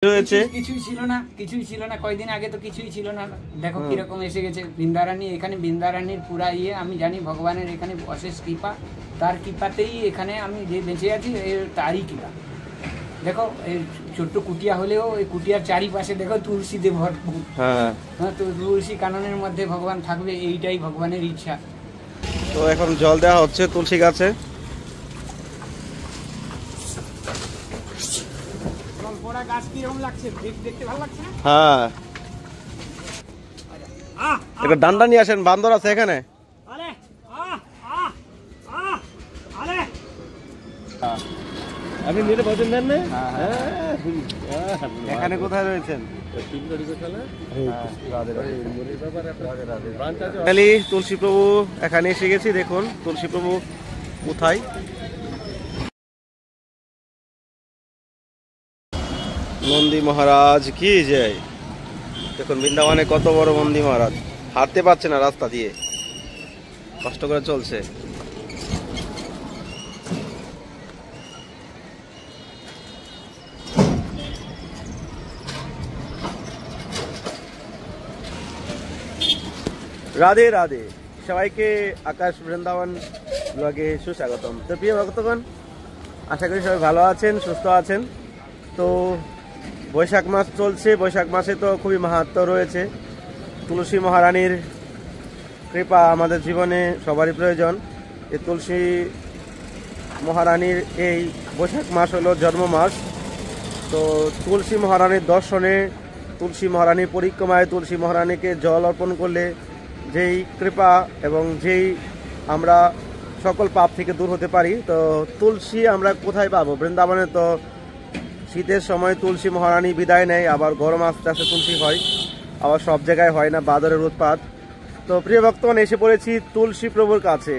কিছুই ছিল না কয়েকদিন আগে তো কিছুই ছিল না। দেখো কিরকম এসে গেছে বৃন্দারানী। এখানে বৃন্দারানীর পুরা আমি জানি ভগবানের এখানে অশেষ কৃপা, তার কৃপাতেই এখানে আমি যে বেঁচে আছি, এর তারই কৃপা। দেখো এই ছোট্ট কুটিয়া হলেও এই কুটিয়ার চারিপাশে দেখো তুলসীতে ভরপুর। হ্যাঁ, তো তুলসী কাননের মধ্যে ভগবান থাকবে, এইটাই ভগবানের ইচ্ছা। তো এখন জল দেওয়া হচ্ছে তুলসী গাছে। হ্যাঁ, একটা ডান্ডা নিয়ে আসেন, বান্দর আছে এখানে। আপনি নিতে বলছেন দেন না? এখানে কোথায় রয়েছেন? তুলসী প্রভু এখানে এসে গেছি। দেখুন তুলসী প্রভু কোথায়। নন্দী মহারাজ কি জয়। দেখুন বৃন্দাবনে কত বড় নন্দী মহারাজ, হাঁটতে পারছে না রাস্তা দিয়ে, কষ্ট করে চলছে। রাধে রাধে, সবাইকে আকাশ বৃন্দাবন ব্লগে সুস্বাগতম। তো প্রিয় ভক্তগণ, আশা করি সবাই ভালো আছেন, সুস্থ আছেন। তো বৈশাখ মাস চলছে, বৈশাখ মাসে তো খুবই মাহাত্ম্য রয়েছে। তুলসী মহারানীর কৃপা আমাদের জীবনে সবারই প্রয়োজন। এই তুলসী মহারানীর এই বৈশাখ মাস হলো জন্ম মাস। তো তুলসী মহারানীর দর্শনে, তুলসী মহারানীর পরিক্রমায়, তুলসী মহারানীকে জল অর্পণ করলে যেই কৃপা এবং যেই আমরা সকল পাপ থেকে দূর হতে পারি। তো তুলসী আমরা কোথায় পাবো? বৃন্দাবনে তো শীতের সময় তুলসী মহারানী বিদায় নেয়, আবার গরম আস্তে আস্তে তুলসী হয়, আবার সব জায়গায় হয় না, বাদরের উৎপাত। তো প্রিয় ভক্তগণ, এসে পড়েছি তুলসী প্রভুর কাছে।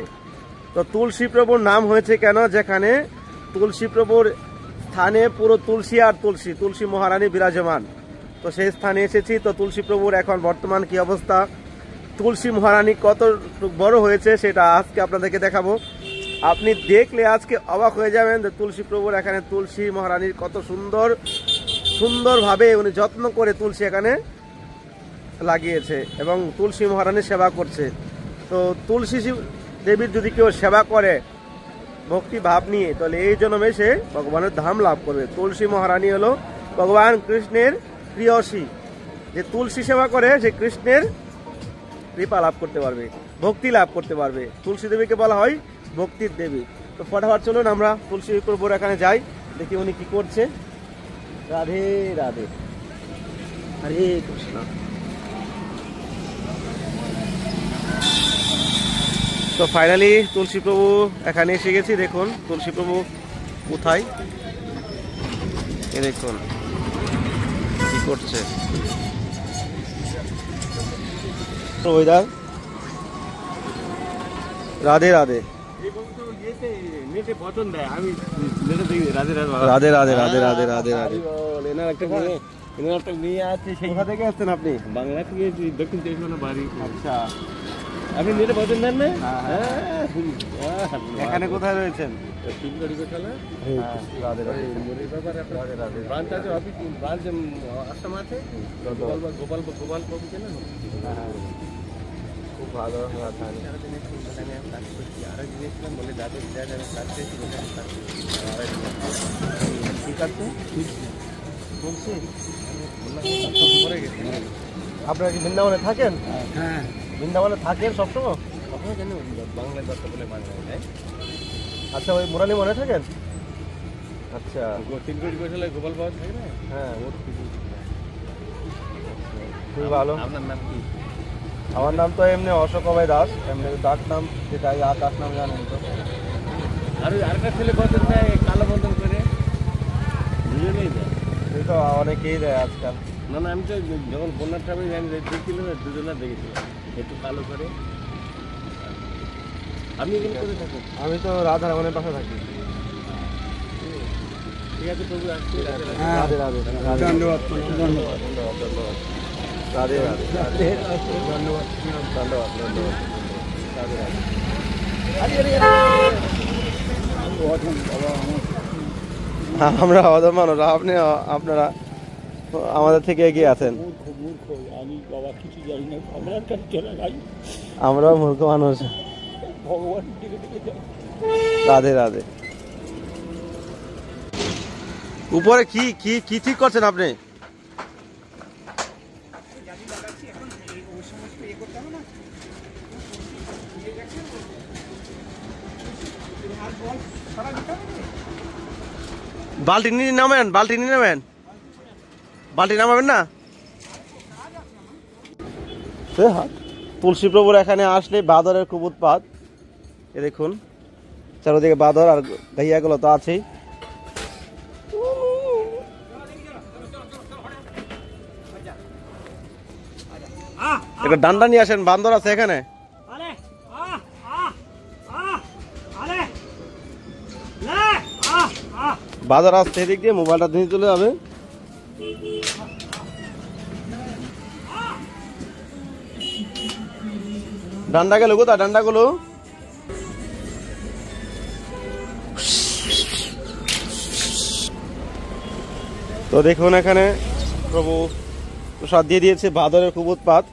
তো তুলসী প্রভুর নাম হয়েছে কেন? যেখানে তুলসী প্রভুর স্থানে পুরো তুলসী আর তুলসী, তুলসী মহারানী বিরাজমান। তো সেই স্থানে এসেছি। তো তুলসী প্রভুর এখন বর্তমান কি অবস্থা, তুলসী মহারানী কত বড় হয়েছে, সেটা আজকে আপনাদেরকে দেখাবো। আপনি দেখলে আজকে অবাক হয়ে যাবেন যে তুলসী প্রভুর এখানে তুলসী মহারানীর কত সুন্দরভাবে উনি যত্ন করে তুলসী এখানে লাগিয়েছে এবং তুলসী মহারানীর সেবা করছে। তো তুলসী দেবীর যদি কেউ সেবা করে ভক্তি ভাব নিয়ে, তাহলে এই জন্মে সে ভগবানের ধাম লাভ করবে। তুলসী মহারানী হলো ভগবান কৃষ্ণের প্রিয়সী। যে তুলসী সেবা করে সে কৃষ্ণের কৃপা লাভ করতে পারবে, ভক্তি লাভ করতে পারবে। তুলসী দেবীকে বলা হয় ভক্তির দেবী। তো ফটাফট চলুন আমরা তুলসী প্রভুর এখানে যাই, দেখি উনি কি করছে। রাধে রাধে, হরে কৃষ্ণ। তো ফাইনালি তুলসী প্রভু এখানে এসে গেছি। দেখুন তুলসী প্রভু কোথায়, এ দেখুন কি করছে। ওয়েদার। রাধে রাধে, রাধে রাধে, রাধে রাধে, রাধে রাধে। কোথা থেকে আসছেন আপনি? বাংলা থেকে, দক্ষিণ চব্বিশ পরগনা বাড়ি। আচ্ছা, আপনি নিতে পছন্দ দেন না? এখানে কোথায় রয়েছেন? ব্রাঞ্চ আছে, অফিস ব্রাঞ্চ আসাম আছে, গোপাল বাবু চেনেন? খুব ভালো আরো গিয়েছিলাম বলে যাদের ঠিক আছে, বলছি। গেছে। আপনারা কি বৃন্দাবনে থাকেন? হ্যাঁ, বৃন্দাবনে থাকেন সবসময়? কখনো জানি বাংলায় দত্ত বলে বাংলায়। আচ্ছা, ওই মুরালি মনে থাকেন? আচ্ছা, তিনকুড়ি বসলে গোপাল বাবু থাকে না? হ্যাঁ, খুবই ভালো। আপনার নাম কি? আমার নাম তো এমনি অশোক অভয় দাস, এমনি ডাক নাম যেটা আকাশ নাম জানেন তো। আর আরেকটা ছেলে বদল দেয়, কালো বদল করে, দুজনেই দেয়। এই তো অনেকেই দেয় আজকাল। না না, আমি তো যখন বন্যার টাইমে দেখছিলাম, দুজনের দেখেছিলাম একটু কালো করে। আপনি এখানে করে থাকেন? আমি তো রাধারমণের পাশে থাকি। ঠিক আছে প্রভু, আসছি। রাধে রাধে, ধন্যবাদ, ধন্যবাদ, ধন্যবাদ। রাধে রাধে, ধন্যবাদ, ধন্যবাদ, ধন্যবাদ। রাধে রাধে। আমরা অধম মানুষ, আপনারা আমাদের থেকে এগিয়ে আছেন। মূর্খ মূর্খ আমি বাবা কিছু জানি না, আপনার কাছে চলে যাই, আমরাও মূর্খ মানুষ। ভগবান দিকে দিকে যাই। রাধে রাধে। উপরে কি কি কি ঠিক করছেন আপনি? বালতি নিয়ে নামেন, বালতি নিয়ে নামেন, বালতি নামাবেন না? তুলসী প্রভুর এখানে আসলে বাঁদরের খুব উৎপাত। এ দেখুন চারদিকে বাঁদর আর গাইয়াগুলো তো আছেই। একটা ডান্ডা নিয়ে আসেন, বান্দর আছে এখানে। বাজার আসছে এদিক দিয়ে, মোবাইলটা দিয়ে চলে যাবে। ডান্ডা গেল কোথায়? ডান্ডা গুলো তো দেখুন এখানে প্রভু প্রসাদ দিয়ে দিয়েছে। বাঁদরের খুব উৎপাত,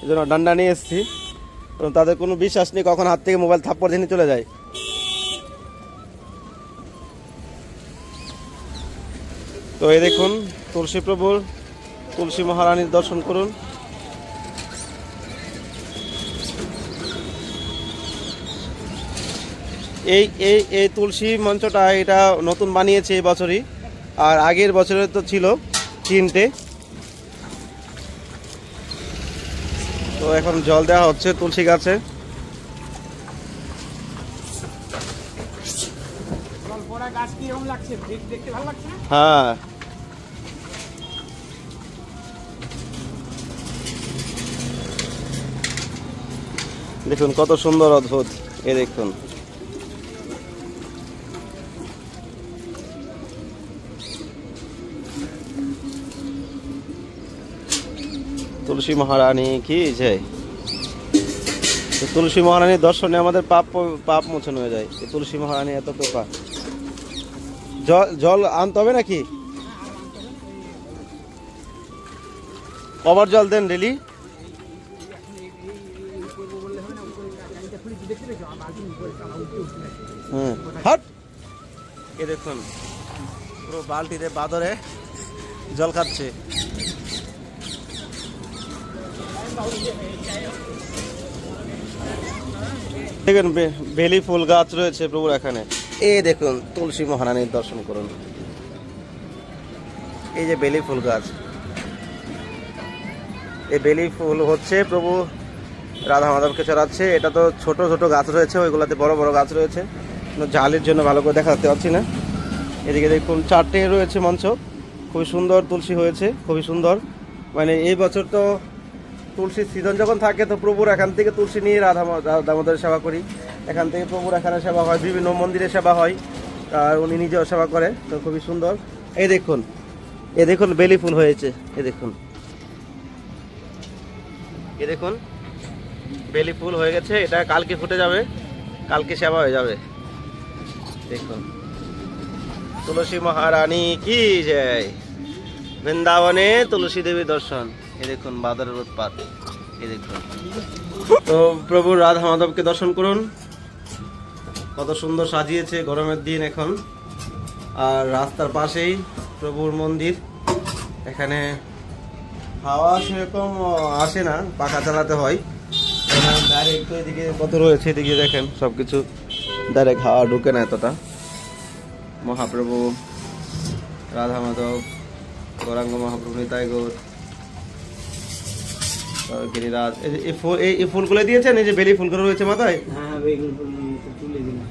এই জন্য ডান্ডা নিয়ে এসেছি। তাদের কোনো বিশ্বাস নেই কখন হাত থেকে মোবাইল থাপ্পড় দিয়ে চলে যায়। তো এই দেখুন তুলসী প্রভুর, তুলসী মহারানীর দর্শন করুন। এই এই এই তুলসী মঞ্চটা এটা নতুন বানিয়েছে এই বছরই, আর আগের বছরে তো ছিল 3টে। তো এখন জল দেওয়া হচ্ছে তুলসী গাছে। হ্যাঁ দেখুন কত সুন্দর অদ্ভুত। এ দেখুন তুলসী মহারানী কি জয়। তুলসী মহারানীর দর্শনে আমাদের পাপ মোচন হয়ে যায়। তুলসী মহারানী এত কৃপা। জল আনতে হবে নাকি? কবার জল দেন ডেলি? হট এ দেখুন পুরো বালতিতে বাঁদরে জল খাচ্ছে। দেখুন বেলি ফুল গাছ রয়েছে প্রভুর এখানে। এই দেখুন তুলসী মহারানীর দর্শন করুন। এই যে বেলি ফুল গাছ, এই বেলি ফুল হচ্ছে প্রভু রাধা মাধবকে চড়াচ্ছে। এটা তো ছোট ছোট গাছ রয়েছে, ওইগুলোতে বড় বড় গাছ রয়েছে, জালের জন্য ভালো করে দেখাতে পারছি না। এদিকে দেখুন 4টে রয়েছে মঞ্চ, খুবই সুন্দর তুলসী হয়েছে, খুবই সুন্দর। মানে এই বছর তো তুলসীর সিজন যখন থাকে তো প্রভুর এখান থেকে তুলসী নিয়ে রাধা দামোদরের সেবা করি। এখান থেকে প্রভুর এখানে সেবা হয়, বিভিন্ন মন্দিরে সেবা হয়, আর উনি নিজেও সেবা করে। তো খুবই সুন্দর। এই দেখুন, এ দেখুন বেলি ফুল হয়েছে। এ দেখুন, এ দেখুন বেলি ফুল হয়ে গেছে। এটা কালকে ফুটে যাবে, কালকে সেবা হয়ে যাবে। দেখুন তুলসী মহারানী কি জয়। বৃন্দাবনে তুলসী দেবী দর্শন। এই দেখুন বাঁদরের উৎপাত। এই দেখুন তো প্রভু রাধা মাধবকে দর্শন করুন, কত সুন্দর সাজিয়েছে গরমের দিন এখন। আর রাস্তার পাশেই প্রভুর মন্দির। এখানে হাওয়া সেরকম আসে না, পাখা চালাতে হয়। ডাইরেক্ট এদিকে কত রয়েছে, এদিকে দেখেন সবকিছু ডাইরেক্ট হাওয়া ঢুকে না এতটা। মহাপ্রভু রাধা মাধব, গৌরাঙ্গ মহাপ্রভু নিতাই গৌর, গিরিরাজ। এই ফুলগুলো দিয়েছেন, এই যে বেলি ফুলগুলো রয়েছে মাথায়। হ্যাঁ তুলে দিলাম।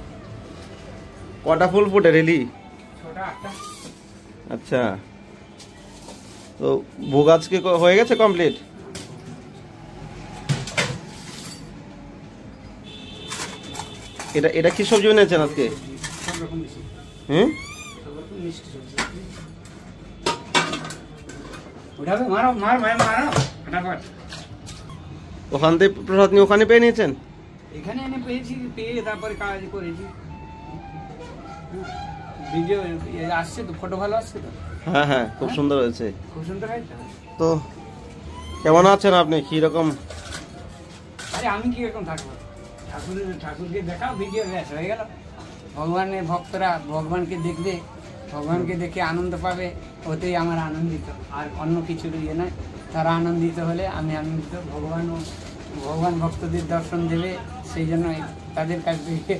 কটা ফুল ফুটে রেলি? আচ্ছা, তো ভোগ আজকে হয়ে গেছে কমপ্লিট? এটা এটা কি সবজি বানিয়েছেন আজকে? হুম, ওখান থেকে প্রসাদ নিয়ে ওখানে পেয়ে নিয়েছেন? এখানে এনে পেয়েছি, পেয়ে তারপরে কাজ করেছি। ভিডিও আসছে তো, ফটো ভালো আসছে তো। হ্যাঁ হ্যাঁ, খুব সুন্দর হয়েছে। খুব সুন্দর হয়েছে। তো কেমন আছেন আপনি, কি রকম? আরে আমি কি রকম থাকবো, ঠাকুরকে দেখাও, ভিডিও ব্যাস হয়ে গেল। ভগবানের ভক্তরা ভগবানকে দেখবে, ভগবানকে দেখে আনন্দ পাবে, ওতেই আমার আনন্দিত, আর অন্য কিছুর ইয়ে নয়। তারা আনন্দিত হলে আমি আনন্দিত। ভগবান ভক্তদের দর্শন দেবে, সেই জন্য তাদের কাছ থেকে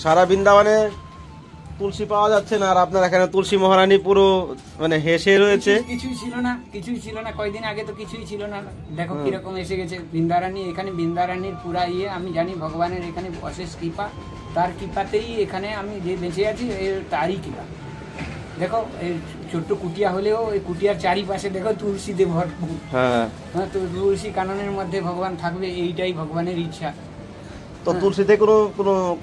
সারা বৃন্দাবনে তুলসী পাওয়া যাচ্ছে না, আর আপনার এখানে তুলসী মহারানী পুরো মানে হেসে রয়েছে। কিছুই ছিল না কয়দিন আগে তো কিছুই ছিল না। দেখো কিরকম এসে গেছে বৃন্দারানী। এখানে বৃন্দারানীর পুরা ইয়ে, আমি জানি ভগবানের এখানে অশেষ কৃপা, তার কৃপাতেই এখানে আমি যে বেঁচে আছি, তারই কৃপা। দেখো এই ছোট্ট কুটিয়া হলেও এই কুটিয়ার চারিপাশে দেখো তুলসীতে ভরপুর। হ্যাঁ, তো তুলসী কাননের মধ্যে ভগবান থাকবে, এইটাই ভগবানের ইচ্ছা। তো তুলসীতে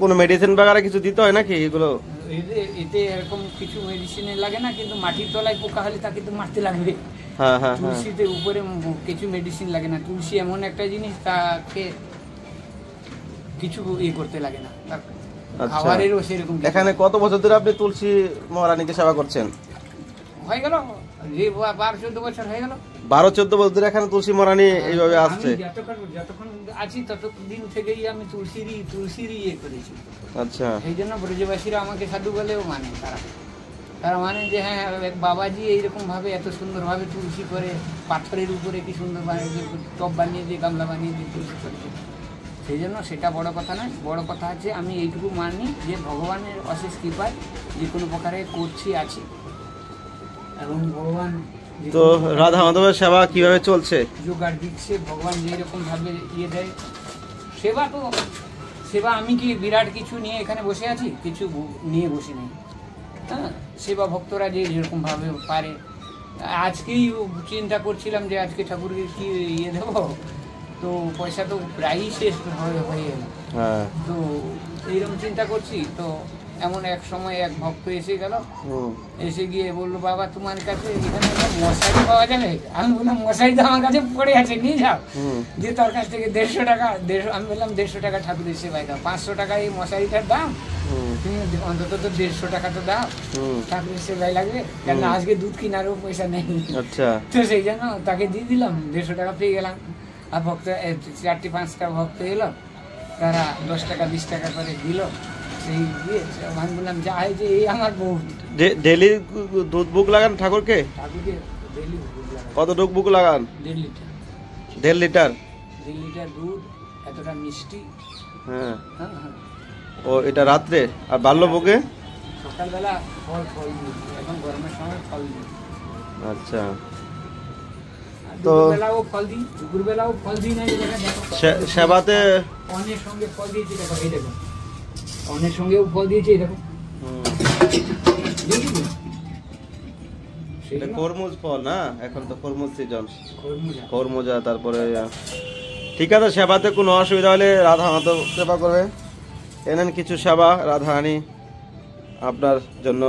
কোনো মেডিসিন বাগারে কিছু দিতে হয় নাকি? এগুলো এতে এরকম কিছু মেডিসিন লাগে না, কিন্তু মাটির তলায় পোকা হলে তাকে তো মারতে লাগবে। তুলসীতে উপরে কিছু মেডিসিন লাগে না। তুলসী এমন একটা জিনিস, তাকে কিছু ইয়ে করতে লাগে না, খাবারেরও সেরকম। এখানে কত বছর ধরে আপনি তুলসী মহারানীকে সেবা করছেন? হয়ে গেল 12-14 বছর হয়ে গেল। 12-14 বছর ধরে এখানে তুলসী মহারানী এইভাবে আসছে। যতক্ষণ আছি ততদিন থেকেই আমি তুলসীর ইয়ে করেছি। আচ্ছা, এই জন্য ব্রজবাসীরা আমাকে সাধু বলেও মানে। তারা মানে যে হ্যাঁ বাবাজি এইরকম ভাবে এত সুন্দর ভাবে তুলসী করে, পাথরের উপরে কি সুন্দর টব বানিয়ে দিয়ে, গামলা বানিয়ে দিয়ে তুলসী করেছে। সেই জন্য সেটা বড় কথা নয়। বড় কথা আছে আমি এইটুকু মানি যে ভগবানের অশেষ কৃপায় যে কোনো প্রকারে করছি আছি, এবং ভগবান। তো রাধা মাধবের সেবা কিভাবে চলছে? জোগাড় দিচ্ছে ভগবান, যেরকম ভাবে ইয়ে দেয়। সেবা আমি কি বিরাট কিছু নিয়ে এখানে বসে আছি? কিছু নিয়ে বসে নেই। হ্যাঁ, সেবা ভক্তরা যেরকম ভাবে পারে। আজকেই চিন্তা করছিলাম যে আজকে ঠাকুরকে কি ইয়ে দেবো, তো পয়সা তো প্রায়ই শেষ হয়ে গেল। তো এইরকম চিন্তা করছি, তো এমন এক সময় এক ভক্ত এসে গেল, এসে গিয়ে বললো বাবা তোমার কাছে এখানে মশারি পাওয়া যাবে? আমি বললাম মশারি তো আমার কাছে পড়ে আছে, নিয়ে যাও। যে তার কাছ থেকে 150 টাকা, আমি বললাম 150 টাকা ঠাকুরের সেবায় দাও, 500 টাকা এই মশারিটার দাম, তুমি অন্তত তো 150 টাকা তো দাও, ঠাকুরের সেবায় লাগবে। কেন আজকে দুধ কেনারও পয়সা নেই। আচ্ছা, তো সেই জন্য তাকে দিয়ে দিলাম, 150 টাকা পেয়ে গেলাম। আর ভক্ত 4-5টা ভক্ত এলো, তারা 10 টাকা 20 টাকা করে দিল। সেই দিয়ে আমি বললাম যা হয় যে এই আমার বউ। ডেলি দুধ বুক লাগান ঠাকুরকে? ডেলি কত বুক লাগান? 1.5 লিটার। 1.5 লিটার? 1.5 লিটার দুধ, এতটা মিষ্টি। হ্যাঁ। ও এটা রাত্রে? আর বাল্য বুকে? সকালবেলা ফল দিই, এখন গরমের সময় ফল দিই। আচ্ছা, তো বেলাও ফল দিই, দুপুর বেলাও ফল দিই। না সেবাতে অনেক সঙ্গে ফল দিয়েছি, দেখো এই দেখো অনেক সঙ্গেও ফল দিয়েছি, দেখো খরমুজ ফল না, এখন তো খরমুজ সিজন, খরমুজা। তারপরে ঠিক আছে, সেবাতে কোনো অসুবিধা হলে রাধা মাধব সেবা করবে। এনেন কিছু সেবা, রাধারানী আপনার জন্য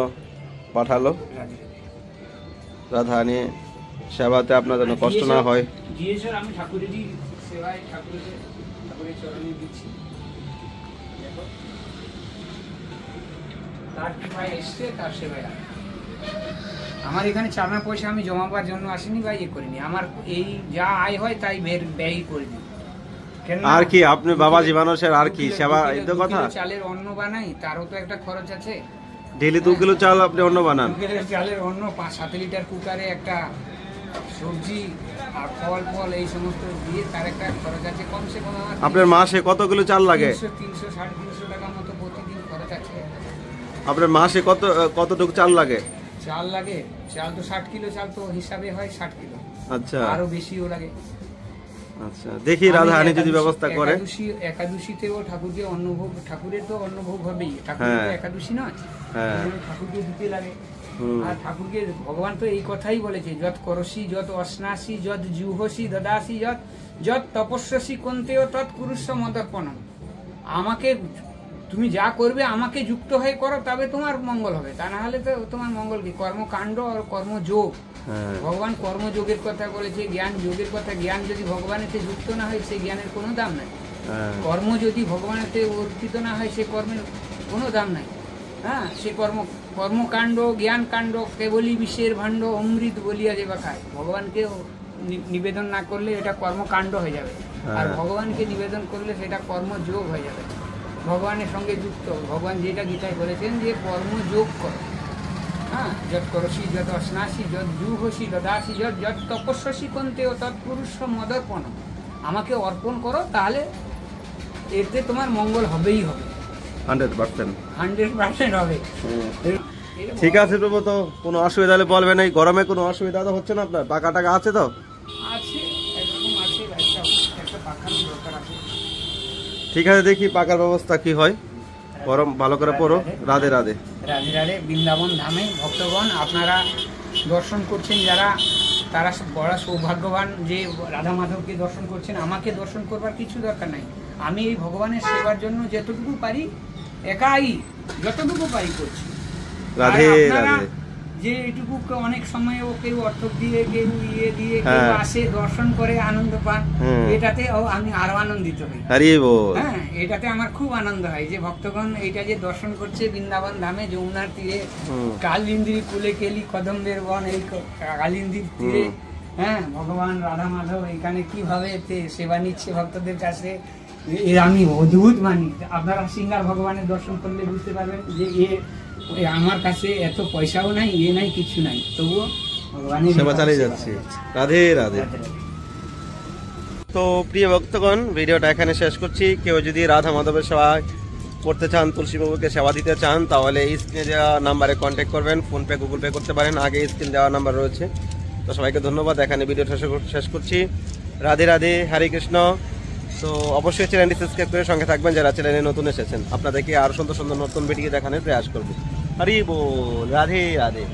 পাঠালো। রাধারানী সেবাতে আপনার জন্য কষ্ট না হয়। আমি ঠাকুরেরই সেবায় ঠাকুরের চরণে দিচ্ছি। তার কৃপায় এসছে, তার সেবায়। আমার এখানে চাঁদা পয়সা আমি জমাবার জন্য আসিনি বা ইয়ে করিনি। আমার এই যা আয় হয় তাই ব্যয় করে দিই। আর কি আপনি বাবাজি মানুষের আর কি সেবা, এই তো কথা। চালের অন্ন বানাই, তারও তো একটা খরচ আছে। ডেলি 2 কিলো চাল আপনি অন্ন বানান? চালের অন্ন, 5-7 লিটার কুকারে একটা সবজি আর ফল এই সমস্ত দিয়ে তার একটা খরচ আছে কমসে কম। আপনার মাসে কত কিলো চাল লাগে? 300-350 টাকার মতো প্রতিদিন খরচ আছে। আপনার মাসে কতটুকু চাল লাগে? চাল তো 60 কিলো চাল তো হিসাবে হয় 60 কিলো। আচ্ছা, আরো বেশিও লাগে। আচ্ছা, দেখি রাধারানী যদি ব্যবস্থা করে। একাদশীতেও ঠাকুরকে অন্নভোগ, ঠাকুরের তো অন্নভোগ হবেই, ঠাকুরের তো একাদশী নয়, ঠাকুরকে দিতে লাগে। আর ঠাকুরকে ভগবান তো এই কথাই বলেছে, যত করসি, যত অশ্নাসি, যত জুহসি দদাসি, যত তপস্যসি কন্তেও তৎ কুরুষ্য মদর্পণম। আমাকে তুমি যা করবে আমাকে যুক্ত হয়ে করো, তবে তোমার মঙ্গল হবে। তা না হলে তো তোমার মঙ্গল কি? কর্মকাণ্ড আর কর্মযোগ। ভগবান কর্মযোগের কথা বলেছে, জ্ঞান যোগের কথা। জ্ঞান যদি ভগবানের সাথে যুক্ত না হয় সেই জ্ঞানের কোনো দাম নাই। কর্ম যদি ভগবানের সাথে অর্পিত না হয় সে কর্মের কোনো দাম নাই। হ্যাঁ, সে কর্ম কর্মকাণ্ড জ্ঞান কাণ্ড কেবলই বিশ্বের ভাণ্ড অমৃত বলিয়া যে বা খায়। ভগবানকে নিবেদন না করলে এটা কর্মকাণ্ড হয়ে যাবে, আর ভগবানকে নিবেদন করলে সেটা কর্মযোগ হয়ে যাবে, ভগবানের সঙ্গে যুক্ত। ভগবান যেটা গীতায় বলেছেন যে কর্মযোগ করো। হ্যাঁ, যত করসি যত অশ্নাসি যত জুহসি দদাসি যত তপস্যসি কন্তেও তৎপুরুষ মদর্পণ। আমাকে অর্পণ করো, তাহলে এতে তোমার মঙ্গল হবেই হবে, 100% হবে। ঠিক আছে প্রভু, তো কোনো অসুবিধা হলে বলবেন। এই গরমে কোনো অসুবিধা তো হচ্ছে না আপনার? পাকা টাকা আছে তো? আছে, একরকম আছে, একটা পাখার দরকার আছে। ঠিক আছে, দেখি পাকার ব্যবস্থা কি হয়। গরম ভালো করে পড়ো। রাধে রাধে। রাধে রাধে। বৃন্দাবন ধামে ভক্তগণ আপনারা দর্শন করছেন যারা, তারা বড় সৌভাগ্যবান যে রাধা মাধবকে দর্শন করছেন। আমাকে দর্শন করবার কিছু দরকার নাই। আমি এই ভগবানের সেবার জন্য যেটুকু পারি, একাই যতটুকু পারি করছি। রাধে আপনারা রাধে। যে এটুকু অনেক সময় কেউ অর্থ দিয়ে, কেউ ইয়ে দিয়ে, কেউ আসে দর্শন করে আনন্দ পান, এটাতে আমি আরো আনন্দিত হই। হরি বল। হ্যাঁ, এটাতে আমার খুব আনন্দ হয় যে ভক্তগণ এইটা যে দর্শন করছে বৃন্দাবন ধামে যমুনার তীরে, কালিন্দির কুলে কেলি কদম্বের বন, এই কালিন্দির তীরে। হ্যাঁ, ভগবান রাধা মাধব এখানে কিভাবে সেবা নিচ্ছে ভক্তদের কাছে, আমি অদ্ভুত মানি। আপনারা সিঙ্গার ভগবানের দর্শন করলে বুঝতে পারবেন যে আমার কাছে এত পয়সাও নাই, নাই, কিছু নাই, তবুও ভগবানের সেবা চালিয়ে যাচ্ছে। রাধে রাধে। তো প্রিয় ভক্তগণ, ভিডিওটা এখানে শেষ করছি। কেউ যদি রাধা মাধবের সেবা করতে চান, তুলসী বাবুকে সেবা দিতে চান, তাহলে এই স্ক্রিনে দেওয়া নাম্বারে কন্ট্যাক্ট করবেন। ফোনপে গুগল পে করতে পারেন, আগে স্ক্রিন দেওয়া নাম্বার রয়েছে। তো সবাইকে ধন্যবাদ, এখানে ভিডিওটা শেষ করছি। রাধে রাধে, হরে কৃষ্ণ। তো অবশ্যই চ্যানেলটি সাবস্ক্রাইব করে সঙ্গে থাকবেন যারা চ্যানেলে নতুন এসেছেন। আপনাদেরকে আরো সুন্দর সুন্দর নতুন ভিডিও দেখানোর প্রয়াস করবো। হরি বল। রাধে রাধে।